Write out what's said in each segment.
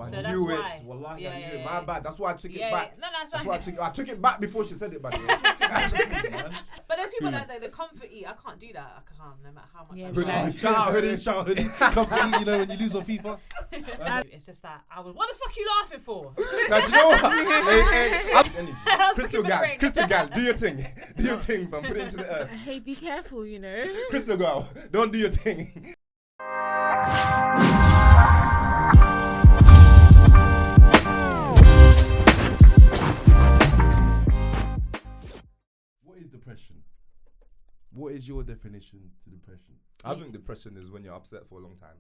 So that's why. Wallahi, I knew it. My bad. That's why I took it back. No, that's why I took it back before she said it, by the way. But there's people that the comfort eat. I can't do that. I can't, no matter how much. Yeah, shout out hoodie. Comfort eat, you know, when you lose on FIFA. It's just that what the fuck are you laughing for? Now, do you know what? Crystal gal, do your thing. Do your thing, fam. Put it into the earth. Hey, be careful, you know. Crystal girl, don't do your thing. What is depression? What is your definition to depression? I think depression is when you're upset for a long time.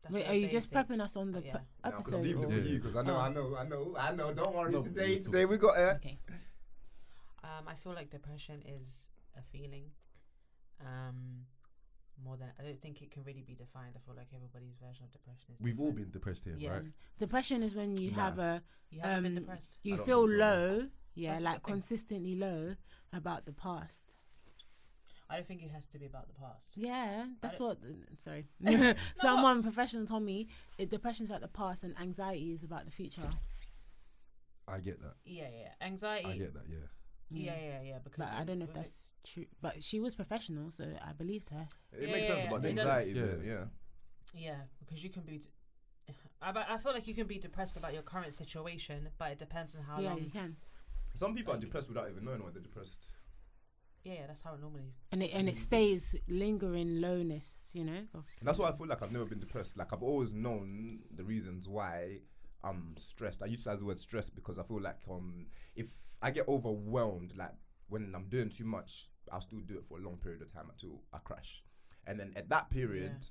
Wait, are you just prepping us on the episode? I'm leaving it for you because I know. Don't worry. Today we got Okay. I feel like depression is a feeling. More than I don't think it can really be defined. I feel like everybody's version of depression is. We've all been depressed here, right? Depression is when you have a. You haven't been depressed. You feel low, like consistently low about the past. I don't think it has to be about the past. Yeah, that's what. Sorry, someone professional told me depression is about the past and anxiety is about the future. I get that. Yeah. Anxiety. I get that. Yeah. Yeah. Because but I don't know if that's true. But she was professional, so I believed her. It makes sense about the anxiety. Yeah, because you can be. I feel like you can be depressed about your current situation, but it depends on how long. Yeah, you can. Some people are depressed without even knowing why they're depressed. Yeah, that's how it normally. And it stays lingering lowness, you know. That's why I feel like I've never been depressed. Like I've always known the reasons why I'm stressed. I utilize the word stress because I feel like if I get overwhelmed, like when I'm doing too much, I'll still do it for a long period of time until I crash. And then at that period,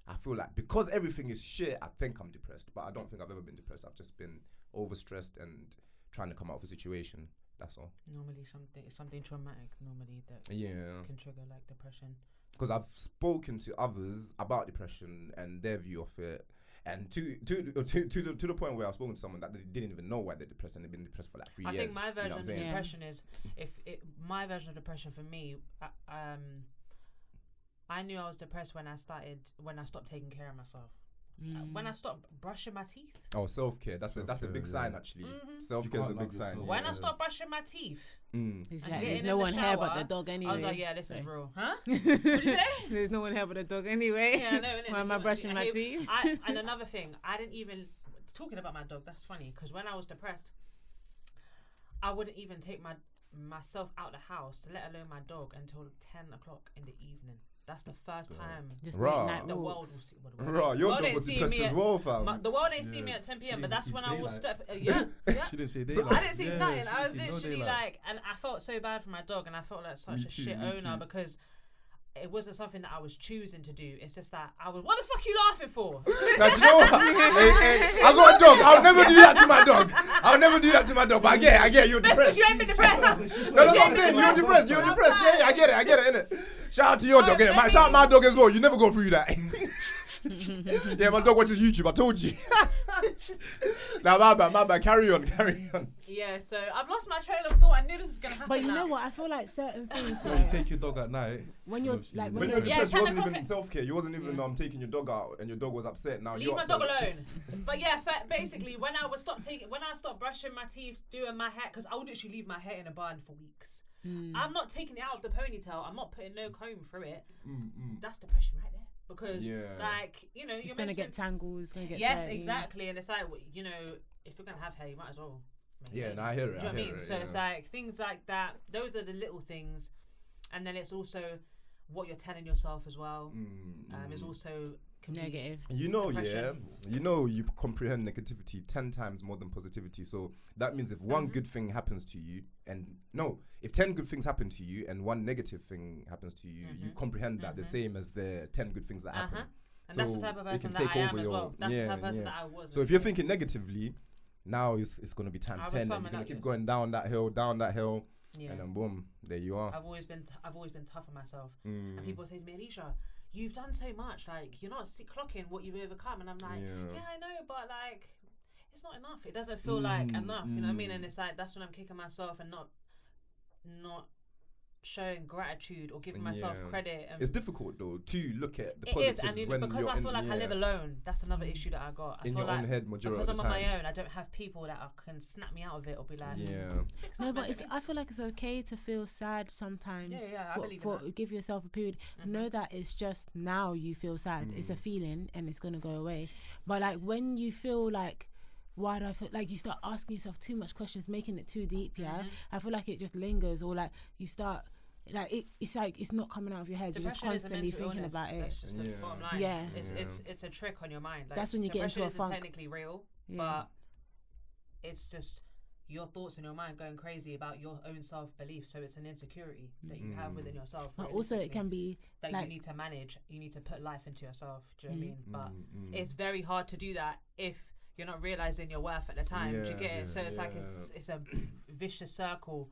I feel like because everything is shit, I think I'm depressed. But I don't think I've ever been depressed. I've just been overstressed and trying to come out of a situation. That's all. Normally something traumatic. Normally that can trigger like depression. Because I've spoken to others about depression and their view of it, and to the point where I've spoken to someone that they didn't even know why they're depressed and they've been depressed for like 3 years. I think my version of depression is my version of depression for me. I knew I was depressed when I stopped taking care of myself. When I stopped brushing my teeth. Oh, self-care. That's a big sign, actually. Self-care is a big sign. When I stopped brushing my teeth. There's no one here but the dog anyway. I was like, this is real. Huh? What did you say? There's no one here but the dog anyway. Yeah, no. Why am I brushing my teeth? And another thing, I didn't even... Talking about my dog, that's funny. Because when I was depressed, I wouldn't even take myself out the house, let alone my dog, until 10 o'clock in the evening. That's the first time the world will see. Your dog was depressed as well, fam. The world ain't see me at 10 p.m. But that's when I will step. She didn't say daylight. So I didn't see nothing. I was literally like, and I felt so bad for my dog, and I felt like such a shit owner because it wasn't something that I was choosing to do. It's just that what the fuck are you laughing for? Now, do you know what? I got a dog. I'll never do that to my dog. But I get it. You're depressed. That's because you ain't been depressed. That's what I'm saying. You're depressed. Yeah, I get it, innit? Shout out to your dog, innit? Shout out my dog as well. You never go through that. Yeah, my dog watches YouTube. I told you. Now, my bad. Carry on. Yeah, so I've lost my trail of thought. I knew this was gonna happen. But you know what? I feel like certain things. When you take your dog at night. When you're depressed, you wasn't even self-care. You wasn't even taking your dog out, and your dog was upset. Now leave my dog alone. But yeah, basically, when I stopped brushing my teeth, doing my hair, because I would actually leave my hair in a bun for weeks. I'm not taking it out of the ponytail. I'm not putting no comb through it. That's depression right there. Because like you're gonna get tangled. It's gonna get dirty. Exactly. And it's like if you're gonna have hair, you might as well. Yeah, I hear it. Do you know what I mean? So it's like things like that. Those are the little things, and then it's also what you're telling yourself as well. Is also negative. You comprehend negativity 10 times more than positivity. So that means if one good thing happens to you, if 10 good things happen to you and one negative thing happens to you, you comprehend that the same as the 10 good things that happen. And that's the type of person that I am as well. That's the type of person that I was. So if you're thinking negatively, now it's going to be times 10 and you're going to keep going down that hill, and then boom, there you are. I've always been tough on myself. And people say to me, Allysha, you've done so much, like you're not clocking what you've overcome. And I'm like, yeah, I know, but like it's not enough. It doesn't feel like enough, you know what I mean? And it's like that's when I'm kicking myself and not showing gratitude or giving myself credit. And it's difficult though to look at the it is, positives and when because you're I feel like I live alone. That's another issue that I got. I in feel your like own head majority because of the I'm on time. my own, I don't have people that can snap me out of it or be like, fix No, up, but man, I feel like it's okay to feel sad sometimes. Yeah, I believe in that. Give yourself a period. Know that it's just now you feel sad. It's a feeling and it's gonna go away. But like when you feel like, why do I feel like, you start asking yourself too much questions, making it too deep, I feel like it just lingers, or like you start like it's like it's not coming out of your head. You're just constantly thinking about it. That's just the bottom line. Yeah. It's a trick on your mind. Like, that's when you get into a depression funk. isn't technically real, but it's just your thoughts in your mind going crazy about your own self-belief. So it's an insecurity that you have within yourself. But also it can be that like, you need to manage. You need to put life into yourself. Do you know what I mean? But it's very hard to do that if you're not realizing your worth at the time. Do you get it? So it's like it's a vicious circle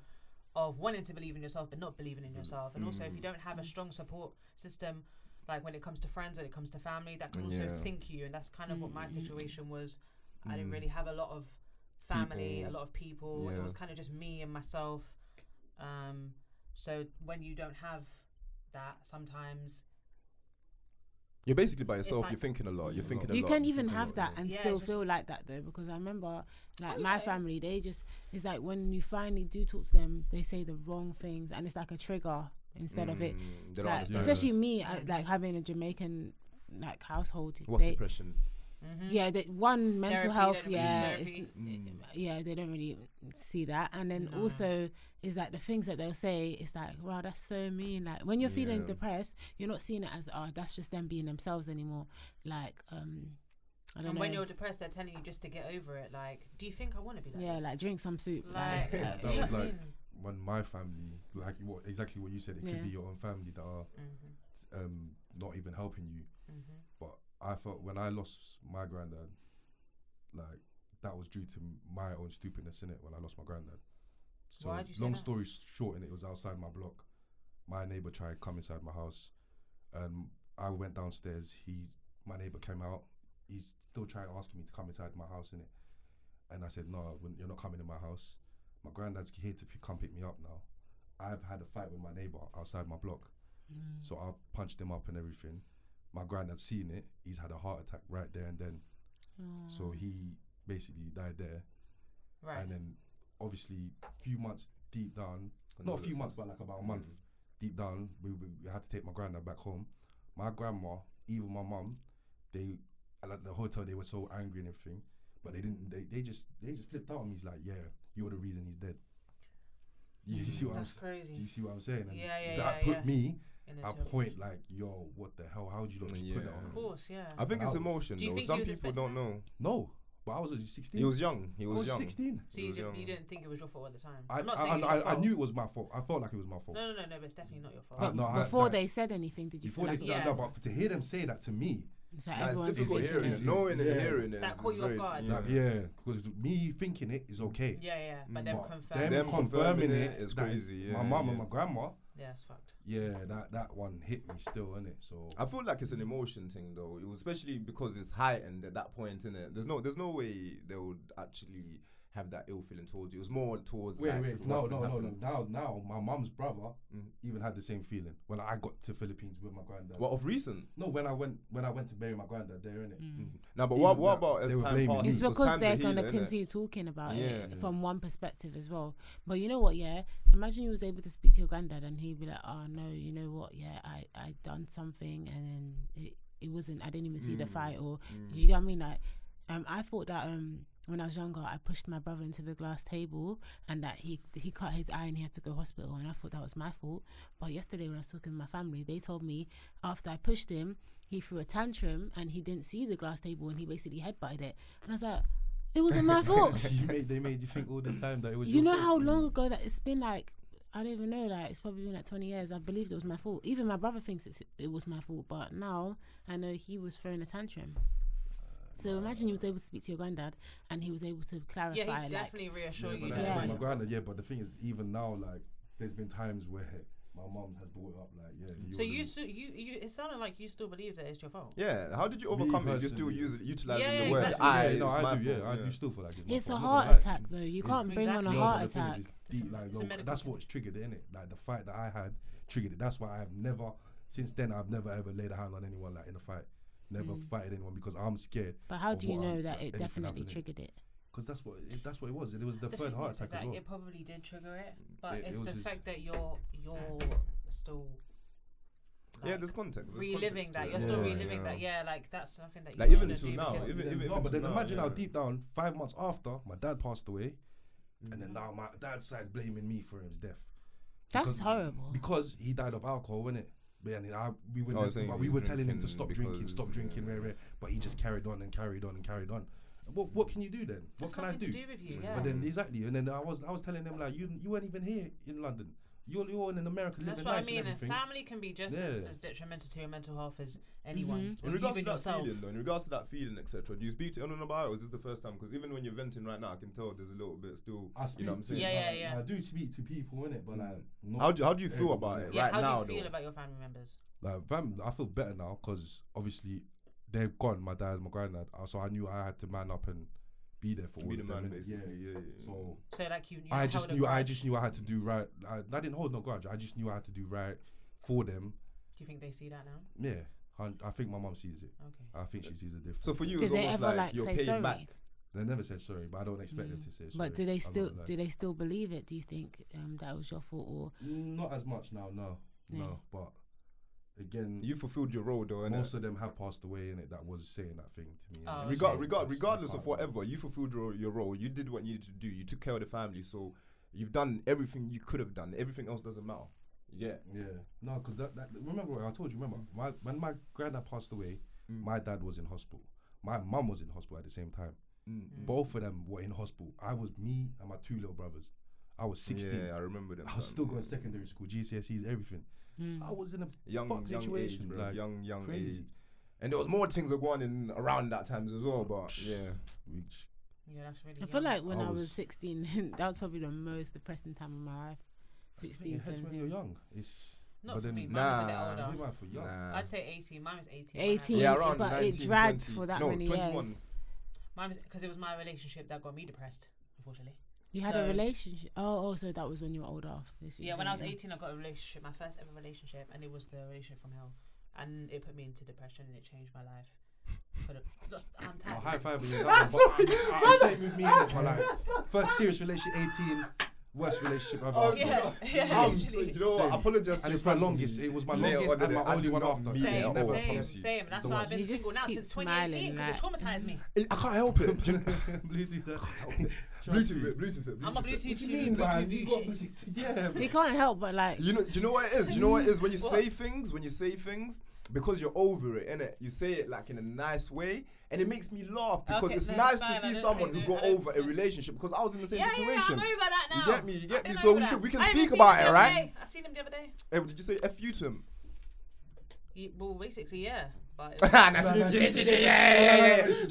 of wanting to believe in yourself but not believing in yourself. And also if you don't have a strong support system, like when it comes to friends, when it comes to family, that can also sink you. And that's kind of what my situation was. I didn't really have a lot of family, a lot of people. It was kind of just me and myself. So when you don't have that, sometimes you're basically by yourself. like, you're thinking a lot. You're thinking a lot. you can even thinking a have lot, that and still feel like that though, because I remember like my family, they just, it's like when you finally do talk to them, they say the wrong things and it's like a trigger instead of it. Like, especially me, like having a Jamaican like household. What's depression? Yeah, one mental health. they don't really see that, and then also is like the things that they'll say. It's like, wow, that's so mean. Like when you're feeling depressed, you're not seeing it as, oh, that's just them being themselves anymore. Like, I don't know. When you're depressed, they're telling you just to get over it. Like, do you think I want to be like this? Like drink some soup. Like, that was like when my family, like exactly what you said. It could be your own family that are not even helping you, but I felt when I lost my granddad, like that was due to my own stupidness in it. When I lost my granddad, so why'd you say long that? story short, and it was outside my block. My neighbor tried to come inside my house, and I went downstairs. My neighbor came out. He's still trying to ask me to come inside my house in it, and I said no, you're not coming in my house. My granddad's here to come pick me up now. I've had a fight with my neighbor outside my block, so I've punched him up and everything. My granddad's seen it. He's had a heart attack right there and then. So he basically died there. Right. And then obviously a few months deep down, not a few months, but like about a month deep down, we had to take my granddad back home. My grandma, even my mum, at the hotel, they were so angry and everything, but they just flipped out on me. He's like, yeah, you're the reason he's dead. You see what crazy. Do you see what I'm saying? And that put me a point like, yo, what the hell? How would you not just put that on? Of course, yeah. I think it's emotion Do you though. think Some he was people don't know. No, but I was 16. He was young. He I was was young. 16. So you didn't think it was your fault at the time? I I'm not saying it was your I fault. knew it was my fault. I felt like it was my fault. No, but it's definitely not your fault. But before they said anything, did you feel Before like they said no, but to hear them say that to me, it's like It's everyone's difficult thinking hearing it? it. Knowing and hearing it. That caught you off guard. because me thinking it is okay. Yeah. But them But confirming. them confirming it is that crazy. my mum and my grandma. Yeah, it's fucked. Yeah, that one hit me still, innit? So I feel like it's an emotion thing though. It was especially because it's heightened at that point, innit? There's no way they would actually have that ill feeling towards you. It was more towards wait, what's been no. happening. Now my mum's brother even had the same feeling when I got to Philippines with my granddad. What of recent? No, when I went to bury my granddad there, innit? No, but Even what that, about as they were time blaming passes? me. It's Because because time they're to going to heal, innit? continue talking about it Yeah. from one perspective as well. But you know what, imagine you was able to speak to your granddad and he'd be like, oh no, you know what, I done something and then it wasn't, I didn't even see the fight, or you get what I mean? Like, I thought that when I was younger, I pushed my brother into the glass table and that he cut his eye and he had to go to hospital, and I thought that was my fault. But yesterday when I was talking to my family, they told me after I pushed him, he threw a tantrum and he didn't see the glass table and he basically headbutted it. And I was like, it wasn't my fault. They made you think all this time that it was You your know fault. how long ago that it's been? Like, I don't even know, like it's probably been like 20 years. I believed it was my fault. Even my brother thinks it was my fault, but now I know he was throwing a tantrum. So imagine you was able to speak to your granddad and he was able to clarify. Yeah, he definitely reassured you. But that's my granddad. Yeah, but the thing is, even now, like, there's been times where my mom has brought it up like, yeah. So it sounded like you still believe that it's your fault. Yeah, how did you overcome it? You're still personally. utilizing Yeah, the word exactly. I. Yeah, no, it's I my do. Yeah, fault, I do still feel like it's my It's a fault. I'm not heart gonna lie. attack though. You can't bring on a Exactly. heart but the thing attack. is, it's deep, like, It's a medical that's thing. what's triggered it, innit? Like the fight that I had triggered it. That's why I have never, since then, I've never ever laid a hand on anyone like in a fight. Never fighted anyone because I'm scared. But how of do you what know that it anything definitely happening. triggered it? Because that's what it was. It was the The third thing heart is attack as that well. it probably did trigger it, but It it's was the his- fact that you're still. Yeah, like, there's context. There's reliving context that. to You're it. still Yeah, reliving yeah. that. Yeah, like that's something that you Like, even shouldn't till do now, because even No, but then till now, imagine how yeah. deep down, 5 months after, my dad passed away, and then now my dad's side blaming me for his death. That's Because- horrible. Because he died of alcohol, innit? But and we were, Oh, saying we he were was telling him to drinking stop drinking, because, stop drinking, yeah. but he just carried on and carried on and carried on. What can you do then? What It's can I nothing do? to do with you. Yeah. But then exactly, and then I was telling him like, you weren't even here in London. You're in America And that's living what nice I mean. and And everything. family can be just as detrimental to your mental health as anyone. Mhm. Or In regards to even that yourself. feeling, though, in regards to that feeling, etc., do you speak to anyone about it, or is this the first time? Because even when you're venting right now, I can tell there's a little bit still. I speak You know what I'm saying? Yeah. I do speak to people, innit? But like, not How do you feel everyone, about it innit? Yeah, right how now, do you feel though? about your family members? Like, fam, I feel better now because obviously they're gone. My dad, my granddad. So I knew I had to man up and be there for all Be the of them, man, innit? basically. Yeah. So So like you I just held a knew grudge. I had to do right. I didn't hold no grudge. I just knew I had to do right for them. Do you think they see that now? Yeah, I think my mum sees it. Okay. I think she sees a difference. So for you, Did it's they almost ever like like you're say paying sorry? back. They never said sorry, but I don't expect them to say sorry. But do they I'm still not gonna lie. believe it? Do you think that was your fault or? Not as much now, no. But again, You fulfilled your role, though, most innit? of them have passed away, and that was saying that thing to me. Oh, innit? okay. So Regardless I of can't- whatever, you fulfilled your role. You did what you needed to do. You took care of the family, so you've done everything you could have done. Everything else doesn't matter. Yeah. Yeah, no, because that remember what I told you. Remember, when my granddad passed away, my dad was in hospital. My mum was in hospital at the same time. Both of them were in hospital. I was me and my 2 little brothers. I was 16. Yeah, I remember them. I was still going secondary school, GCSEs, everything. I was in a young fuck age, situation, bro. like, young crazy. age. And there was more things that go on in around that times as well, but yeah. Yeah, that's really. I feel young. like when I I was was- 16, that was probably the most depressing time of my life. 16, It hurts when you're 17. young. It's Not but for then me. Mine was a bit Nah. older. you might for young. Nah. I'd say 18. Mine was 18. when I had 18, Yeah, around but 19, it dragged 20. for that No, many 21. years. Mine was because it was my relationship that got me depressed, unfortunately. You had So- a relationship. Oh, so that was when you were older. Yeah, when I was 18, I got a relationship, my first ever relationship, and it was the relationship from hell, and it put me into depression, and it changed my life. For the, look, I'm Oh, tired. high five with you. Same with me. innit, but like, first serious relationship, 18. Worst relationship I've ever had. Yeah. So, literally. you know what? I apologize to And your it's my family. longest. It was my Later longest on and in my it, I only do one not after. mean Same, it. Never, I same, promise you. same. That's The why worst. I've been You just single now keep since 2018 because it smiling, traumatized me. I can't help it. Bluetooth. Bluetooth it. I'm a Bluetooth What do you, you mean, man? Bluetooth You you got shit. Bluetooth. Yeah. You can't help but like. You know what it is? Do you know what it is when you What? say things, because you're over it, innit? You say it like in a nice way, and it makes me laugh because Okay, it's no, nice it's fine, to I see don't someone take who it, got I don't- over a relationship because I was in the same Yeah, situation. I'm over that now. You get me? I've been So over we that. can I even speak seen about him it, the right? other day. I seen him the other day. Hey, did you say F you to him? Well, basically, yeah. But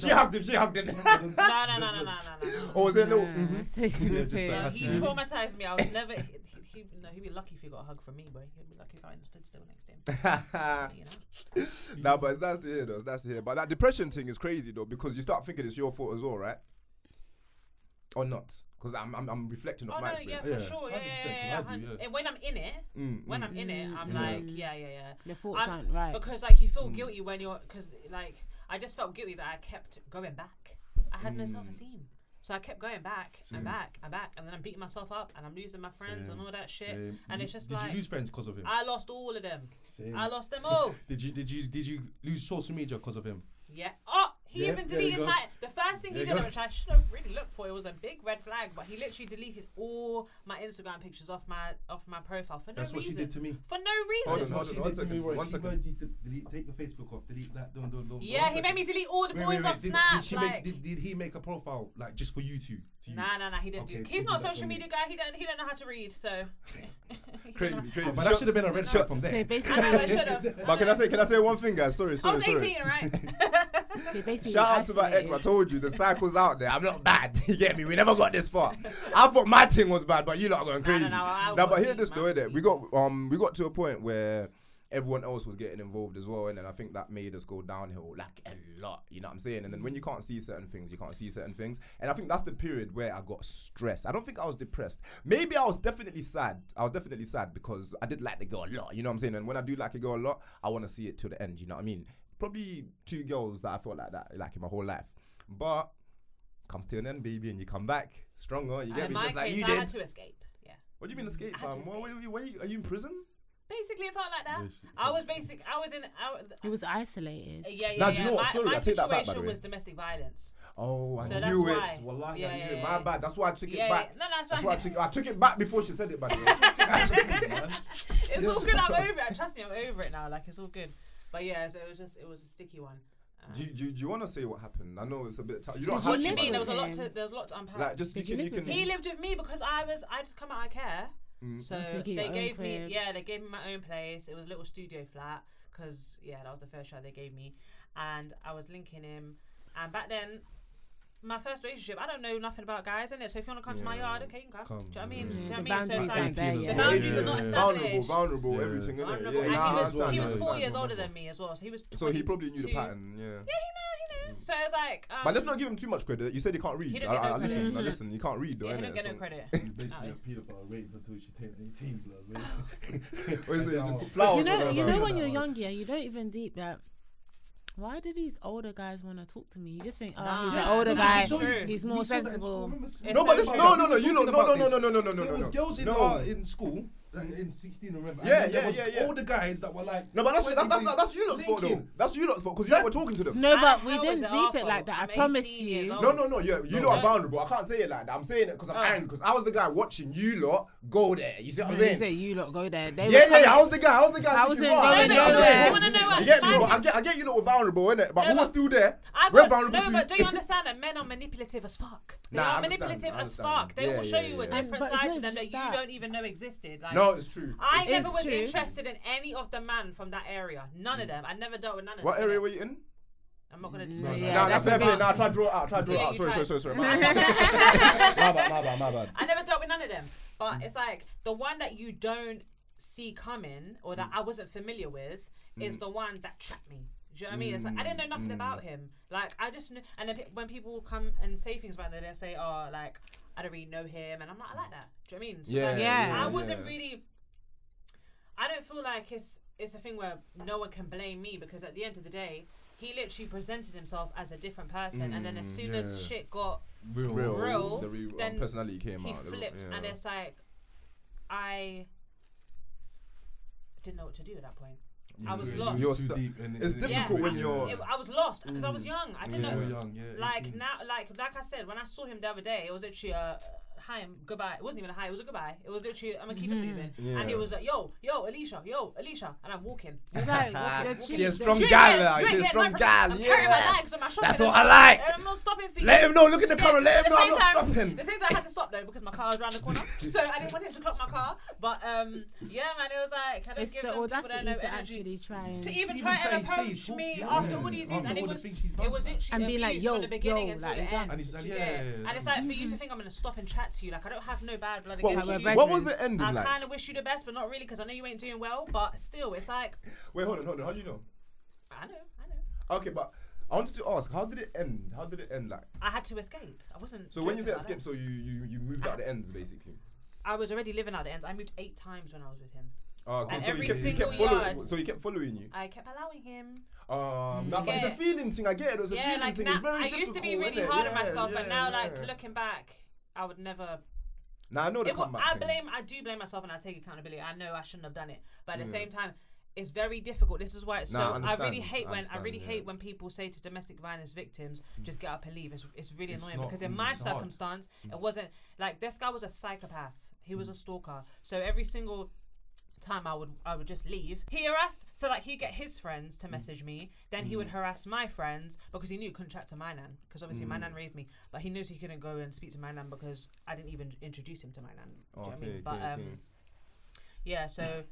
She hugged him. no. Or was it a little? Nah, it's taking Yeah, a just piss. like He traumatized me. I was never. He'd be lucky if he got a hug from me, bro. He'd be lucky if I stood still next to him. You know. Nah, but it's nice to hear though. It's nice to hear. But that depression thing is crazy though because you start thinking it's your fault as well, right? Or not? Because I'm reflecting Oh off my no, yeah, experience. for sure, 100%, 'cause yeah. I do, yeah. And when I'm in it, when I'm in it, I'm like, yeah. The thoughts I'm- aren't right. Because like you feel guilty when you're, because like I just felt guilty that I kept going back. I had no self-esteem, so I kept going back and back, and then I'm beating myself up, and I'm losing my friends and all that shit. Same. And Did it's just you- like Did you lose friends because of him? I lost all of them. Same. I lost them all. Did you lose social media because of him? Yeah. Oh, he Yeah, even there you deleted go. my. The first thing he There you did, go. which I should have really looked for, it was a big red flag. But he literally deleted all my Instagram pictures off my profile for no That's what she reason. did to me. For no Hold reason. on, She one did to me, second, right? one She second. told you to delete, take your Facebook off, delete that. Don't. Yeah, he made me delete all the boys off Did Snap. she Like, did he make a profile like just for you two? To use? nah, he didn't Okay, do. He's so not a do that social for me. media guy. He don't know how to read. So Crazy. But that should have been a red flag from So there. basically, I know I should have. But can I say one thing, guys? Sorry. I was 18, right? So basically Shout out to my ex. I isolated. told you the cycle's out there. I'm not bad. You get me? We never got this far. I thought my thing was bad, but you lot are going crazy. I Nah, but got hear this deep, though, man. innit? We got to a point where everyone else was getting involved as well, and then I think that made us go downhill like a lot. You know what I'm saying? And then when you can't see certain things, you can't see certain things. And I think that's the period where I got stressed. I don't think I was depressed. Maybe I was definitely sad. I was definitely sad because I did like the girl a lot. You know what I'm saying? And when I do like a girl a lot, I want to see it to the end. You know what I mean? Probably 2 girls that I felt like that, like in my whole life. But comes to an end, baby, and you come back stronger. You get In me? my Just like case, you I did. had to escape. Yeah. What do you mean escape, I had to fam? escape. Are you in prison? Basically, it felt like that. Basically. I was in. He was isolated. Yeah. Nah, do you know what? Sorry, my I take that back, by the situation way. was domestic violence. Oh, So I that's knew it. why. Wallahi, Yeah, I knew yeah, it. yeah. My bad. That's why I took it Yeah, back. no, that's That's fine. why I took it back before she said it, by the way. It's all good. I'm over it. Trust me, I'm over it now. Like it's all good. But yeah, so it was a sticky one. Do you want to say what happened? I know it's a bit tough. You don't Did have What you do you to. mean? live There with was a lot him? to unpack. Like, just Did you you can. live with He lived with me because I just come out of care. So So you get your they own gave me crib. they gave me my own place. It was a little studio flat because that was the first shot they gave me, and I was linking him. And back then, my first relationship, I don't know nothing about guys in it. So if you want to come to my Yeah. yard, okay, you can come. Do you know what I mean? Yeah. Do you know what I The mean? So it's boundaries like aren't there the yet. boundaries Yeah. are not Vulnerable, established. vulnerable, Yeah. everything, innit? Vulnerable. Yeah, And nah, I he understand, was yeah. 4 years older than me as well. So he was. So he probably knew the 22. pattern, yeah. Yeah, he knew. So it was like. But let's not give him too much credit. You said he can't read. He didn't get no I listen. credit. Listen. You can't read, though. Yeah, he innit? didn't get no So- credit. He's basically a paedophile raped until she turned 18, blood. What is it? Just put But flowers you know, all you over. know when you're young, yeah, you don't even deep that. Why do these older guys want to talk to me? You just think, oh, Nah. he's Yes, an older no, guy. it's true. He's more sensible. No, but this, no. You know, no. There was girls in school. In 16 or whatever. Yeah, and then yeah. there was older guys that were like. No, but that's you lot's fault, though. Linking. That's you lot's fault because you were talking to them. No, but How we is didn't it deep our it like fault? that. I I'm promise 18 years you. old. No, yeah, you lot are vulnerable. I can't say it like that. I'm saying it because I'm Oh. angry because I was the guy watching you lot go there. You see what I'm You saying? say you lot go there. They Yeah, was coming- I was the guy. I I thinking, wasn't right, going No, yeah, but nowhere. do you want to know what? You get me? my- But I get you lot were vulnerable, innit? But No, who was but still there? I We're got, vulnerable no, too. but do you understand that men are manipulative as fuck? They Nah, I are understand, manipulative I as understand. fuck. They Yeah, will show yeah, you yeah. a different But it's side not to them just that you that. don't even know existed. Like, No, it's true. I It's never was true. interested in any of the man from that area. None of them. I never dealt with none of What them. area were you in? I'm not gonna. No, say. yeah, Nah, that's fair a play. bit- Nah, try to draw it out. Yeah, you try. Sorry. My bad. I never dealt with none of them. But it's like the one that you don't see coming or that I wasn't familiar with is the one that trapped me. Do you know what I mean? It's like I didn't know nothing about him. Like I just knew. And then when people come and say things about it, they say, "Oh, like I don't really know him," and I'm not like that. Do you know what I mean? So, Yeah, like, yeah, I wasn't yeah. really. I don't feel like it's a thing where no one can blame me because at the end of the day, he literally presented himself as a different person, and then as soon as yeah. shit got Real. The real then personality came he out. flipped, yeah. and it's like I didn't know what to do at that point. I was lost. You're too stu- deep in it. it's difficult when you're- I was lost because I was young. I didn't Yeah. know. You're young, yeah. Like 18. now, like I said, when I saw him the other day, it was literally a hi and goodbye. It wasn't even a hi. It was a goodbye. It was literally I'm gonna keep it moving. Yeah. And he was like, yo, Allysha, and I'm walking. It's like, the She a cheap- strong You ain't gal, getting- like, you she ain't a getting strong nothing from me. gal. I'm carrying my Yes. bags and my shopping. That's and what I like. And I'm not stopping for you. Let him know. Look at the camera. Let At him the know I'm same not time, stopping. at the same time, I had to stop though because my car was around the corner, so I didn't want him to clock my car. But yeah, man, it was like, can I It's give the them people that audacity know to energy actually try and to even To try even and say approach it's me yeah. after all these years, After and all the it things she's done. was literally And be abuse like, yo, from the beginning yo, until like, the you're end. done. And it's like, Yeah. yeah. And it's like for you to think I'm gonna stop and chat to you, like I don't have no bad blood What, against we're you. brethren. what was the ending I like? kind of wish you the best, but not really because I know you ain't doing well. But still, it's like Wait, hold on. How do you know? I know. Okay, but I wanted to ask, how did it end? Like? I had to escape. I wasn't. So when you joking say about escape, so you moved out the ends basically. that. I was already living out the ends. I moved 8 times when I was with him. Oh, okay, And so every he single kept following. yard- So he kept following you. I kept allowing him. Nah, but it's a Yeah. feeling thing. I get it. It was a Yeah, feeling like thing. now, It's very I difficult. used to be really innit? hard on Yeah, myself, but now, like yeah. looking back, I would never. Nah, I know the comeback I thing. do blame myself, and I take accountability. I know I shouldn't have done it, but at the Yeah. same time, it's very difficult. This is why it's Nah, so. I I really understand, hate I when understand, yeah. when people say to domestic violence victims, "Just get up and leave." It's really It's annoying not- because in my it's hard. circumstance, it wasn't like this guy was a psychopath. He was a stalker. So every single time I would just leave. He harassed, so like he'd get his friends to message me, then he would harass my friends because he knew he couldn't chat to my nan because obviously my nan raised me, but he knows he couldn't go and speak to my nan because I didn't even introduce him to my nan. Do you know what I mean? But yeah, so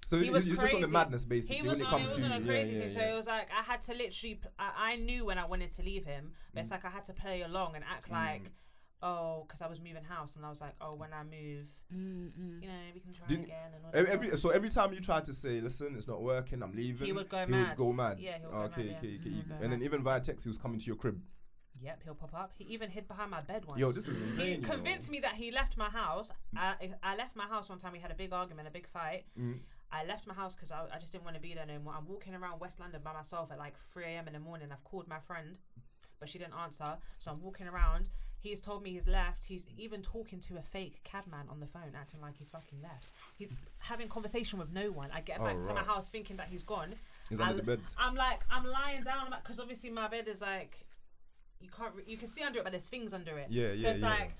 So he was he's crazy. just on the madness basically He was when it on, comes it to was on a crazy yeah, thing. So it was like I had to literally. I knew when I wanted to leave him, but it's like I had to play along and act like, oh, because I was moving house, and I was like, oh, when I move, you know, we can try again. And all that stuff. every time you try to say, listen, it's not working, I'm leaving, He would go he mad. would go mad. Yeah, he would go mad. Okay. Go And then mad. even via text, he was coming to your crib. Yep, he'll pop up. He even hid behind my bed once. Yo, this is insane. He convinced me that he left my house. I left my house one time. We had a big argument, a big fight. I left my house because I just didn't want to be there no more. I'm walking around West London by myself at like 3 a.m. in the morning. I've called my friend, but she didn't answer. So I'm walking around. He's told me he's left. He's even talking to a fake cabman on the phone, acting like he's fucking left. He's having conversation with no one. I get back to my house thinking that he's gone. He's under the bed. I'm lying down because obviously my bed is like, you can see under it, but there's things under it. So it's like,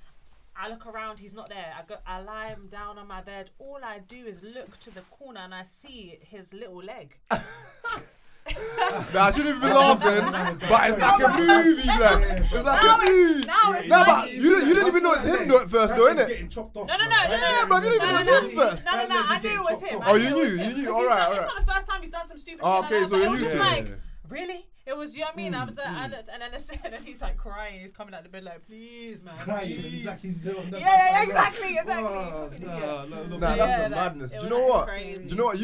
I look around, he's not there. I lie him down on my bed. All I do is look to the corner and I see his little leg. Nah, I shouldn't even be laughing, but it's like a movie, like. It's like a movie. Now it's Nah, but funny. you didn't even know it's him though at first, though, innit? Getting chopped off. No, bro, you didn't even know it's him first. No, I knew it was him. Oh, you knew. All right. It's not the first time he's done some stupid Oh, shit. okay, like so that, but you're it was used just to it. like, really? It was, you know what I mean? I was like, I looked, and then he's like crying. He's coming out the bed like, please, man. Please. Yeah, exactly. Nah, No. that's a madness. Do you know what? Crazy. Do you know what?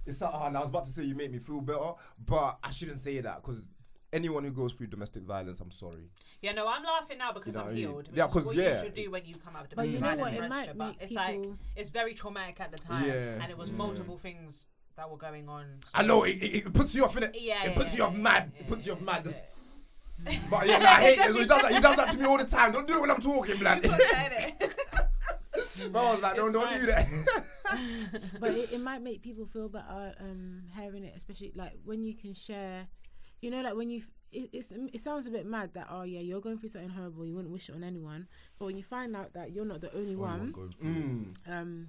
It's like, and I was about to say you make me feel better, but I shouldn't say that because anyone who goes through domestic violence, I'm sorry. Yeah, no, I'm laughing now because I'm healed. Yeah, because because you should do when you come out of But domestic you know violence. what? It might make it's people... like it's very traumatic at the time, Yeah. and it was multiple things that were going on. So I know it puts you off, innit? Yeah, it puts you off mad. It puts you off mad. But yeah, It I hate it. So definitely he does that to me all the time. Don't do it when I'm talking, blood. But I was like, don't do that. But it might make people feel better hearing it, especially like when you can share, you know, like when you it sounds a bit mad that, oh yeah, you're going through something horrible, you wouldn't wish it on anyone, but when you find out that you're not the only one,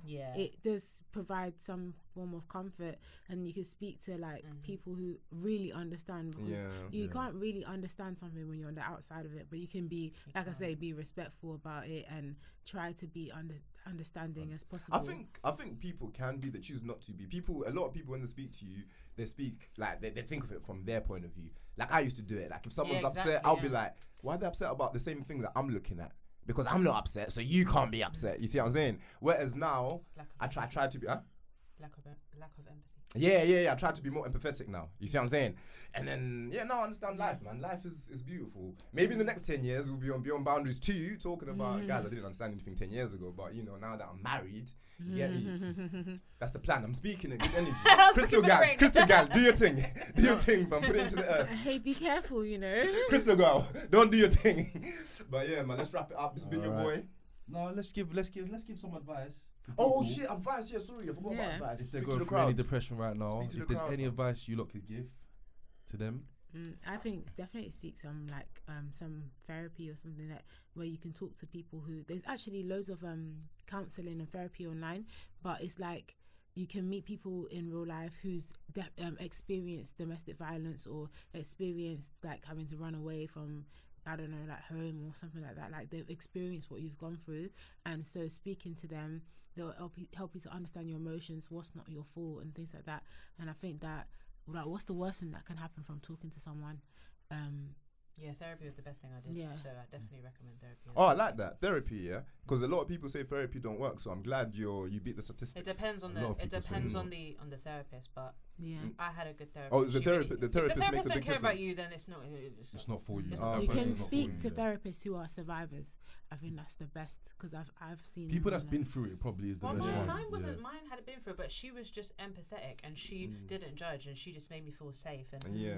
it does provide some form of comfort, and you can speak to like people who really understand, because you can't really understand something when you're on the outside of it, but you can be, like I say, be respectful about it and try to be understanding as possible. I think people can be that choose not to be. A lot of people when they speak to you, they speak like they think of it from their point of view. Like I used to do it. Like if someone's upset, I'll be like, why are they upset about the same thing that I'm looking at? Because I'm not upset, so you can't be upset. You see what I'm saying? Whereas now, I try to be. Lack of empathy. Yeah. I try to be more empathetic now. You see what I'm saying? And then, I understand life, man. Life is beautiful. Maybe in the next 10 years, we'll be on Beyond Boundaries 2, talking about, guys, I didn't understand anything 10 years ago, but, you know, now that I'm married, you get me? That's the plan. I'm speaking in good energy. Crystal Gal, do your thing. Do your thing, fam. Put it into the earth. Hey, be careful, you know. Crystal Gal, don't do your thing. But yeah, man, let's wrap it up. This has been your boy. No, let's give some advice. Oh shit, advice. Yeah, sorry, I forgot about advice. If they're going through any depression right now, if there's any advice you lot could give to them. I think definitely seek some some therapy or something where you can talk to people who, there's actually loads of counselling and therapy online, but it's like you can meet people in real life who's experienced domestic violence or experienced like having to run away from, I don't know, like home or something like that. Like they've experienced what you've gone through, and so speaking to them, they'll help you to understand your emotions, what's not your fault, and things like that. And I think that, like, what's the worst thing that can happen from talking to someone? Yeah, therapy was the best thing I did. Yeah. So I definitely recommend therapy. Oh, I like that. Therapy, yeah. Because a lot of people say therapy don't work, so I'm glad you beat the statistics. It depends on the therapist, but I had a good therapist. Oh, the therapist if the makes a therapist big don't care difference. about you, then it's not for you. You can speak to therapists who are survivors. I think that's the best, because I've seen people that's been through it probably is the best one. Mine hadn't been through it, but she was just empathetic and she didn't judge, and she just made me feel safe. And do you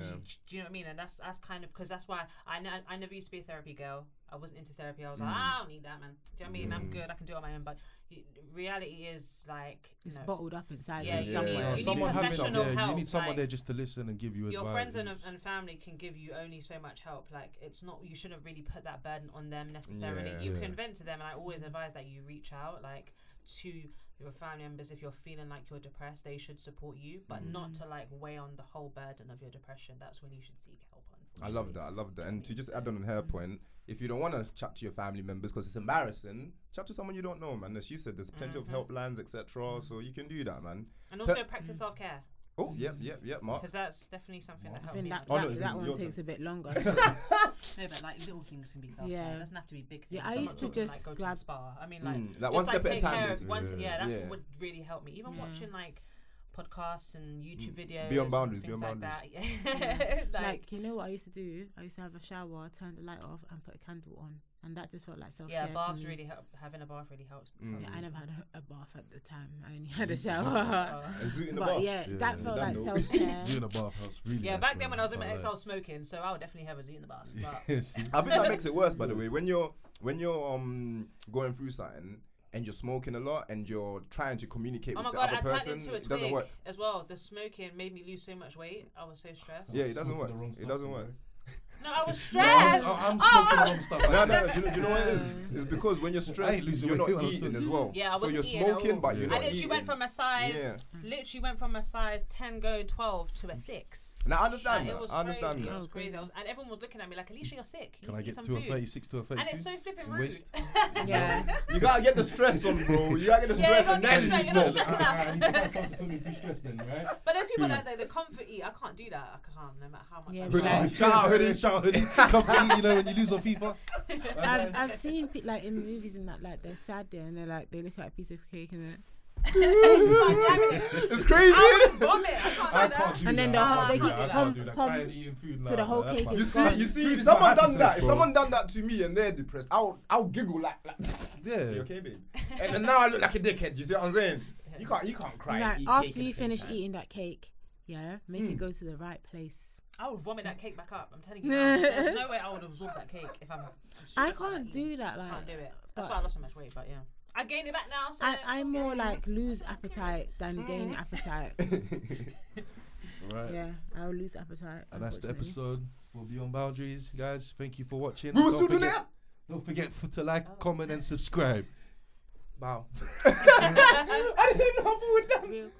know what I mean? And that's kind of, because that's why I never used to be a therapy girl. I wasn't into therapy. I was like, I don't need that, man. Do you know what I mean? I'm good. I can do it on my own. But reality is like, it's bottled up inside you somewhere. You need professional help. You need someone there just to listen and give you advice. Your friends and family can give you only so much help. Like, it's not, you shouldn't really put that burden on them necessarily. You can vent to them, and I always advise that you reach out, like, to your family members. If you're feeling like you're depressed, they should support you, but not to like weigh on the whole burden of your depression. That's when you should seek help, unfortunately. I love that. And to just add on her point, if you don't want to chat to your family members because it's embarrassing, chat to someone you don't know, man. As she said, there's plenty of helplines, etc. So you can do that, man. And also practice self-care. Oh, yep, Mark. Because that's definitely something that I helped think me. that one takes a bit longer. No, but like little things can be self-care. Yeah. It doesn't have to be big things. Yeah, I used to just like, go grab. to the spa. I mean, like like just one step at a take time, care of basically. that's what would really help me. Even watching like podcasts and YouTube videos. Beyond boundaries, things beyond like boundaries. that. Yeah. Like, you know what I used to do? I used to have a shower, turn the light off, and put a candle on, and that just felt like self-care. Yeah, to baths me. really help. Having a bath really helps. Yeah, I never had a bath at the time. I only had a A shower. zoot in the But bath. yeah, that felt like no. self-care. You in a bathhouse, really. Yeah, nice, back then man. when I was in my Can't ex, I lie. was smoking, so I would definitely have a tea in the bath. But I think that makes it worse, by the way. When you're going through something and you're smoking a lot and you're trying to communicate oh with my the god, other I turned person, into a it doesn't twig work. as well. The smoking made me lose so much weight. I was so stressed. Yeah, it doesn't Smoking work. the wrong It stuff, doesn't you work. know. No, I was No, stressed. I'm smoking the wrong stuff. No, do you know what it is? It's because when you're I stressed, ain't losing you're not weight when I was eating smoking. as well. Yeah, I so wasn't you're eating at smoking, all. but you're I not literally eating. went from a size, Yeah. 10 going 12 to a 6. Now I understand And that. it was I understand crazy. that. It was crazy. And everyone was looking at me like, Allysha, you're sick. You Can I need get some to a food. 36 to a 32? And it's so flipping in rude. waist? Yeah. You gotta get the stress on, bro. You gotta get the Yeah, stress and you then gotta you get the smoke. stress. I need to find something to put me through stress then, right? But there's people like that, the comfort eat. I can't do that. I can't, no matter how much. Yeah, I but try. like- Shout out hoodie, shout out hoodie. Company, you know, when you lose on FIFA. I've seen like in movies and that, like they're sad there and they're like they look at a piece of cake and they're It's crazy. I would vomit. I can't I do that. can't do And then that. they I keep can't pump- do that. pump Crying, eating food, to the whole that's cake fine. is You gone. see, Food if is someone my done happiness, that, if bro. someone done that to me and they're depressed, I'll giggle like Yeah. you okay, babe? And then now I look like a dickhead. You see what I'm saying? You can't cry. like and eat after cake at you the same finish time. eating that cake, yeah, make it go to the right place. I would vomit that cake back up. I'm telling you. Now. There's no way I would absorb that cake if I'm I stressed about can't eating. do that. Like, Can't do it. That's but why I lost so much weight. But yeah, I gained it back now. So I'm more like lose appetite than gain appetite. Right. Yeah, I'll lose appetite. And that's the unfortunately. episode for Beyond Boundaries, guys. Thank you for watching. We will Don't still do forget- that. Don't forget to like, comment, and subscribe. Wow. I didn't know we were done. Real.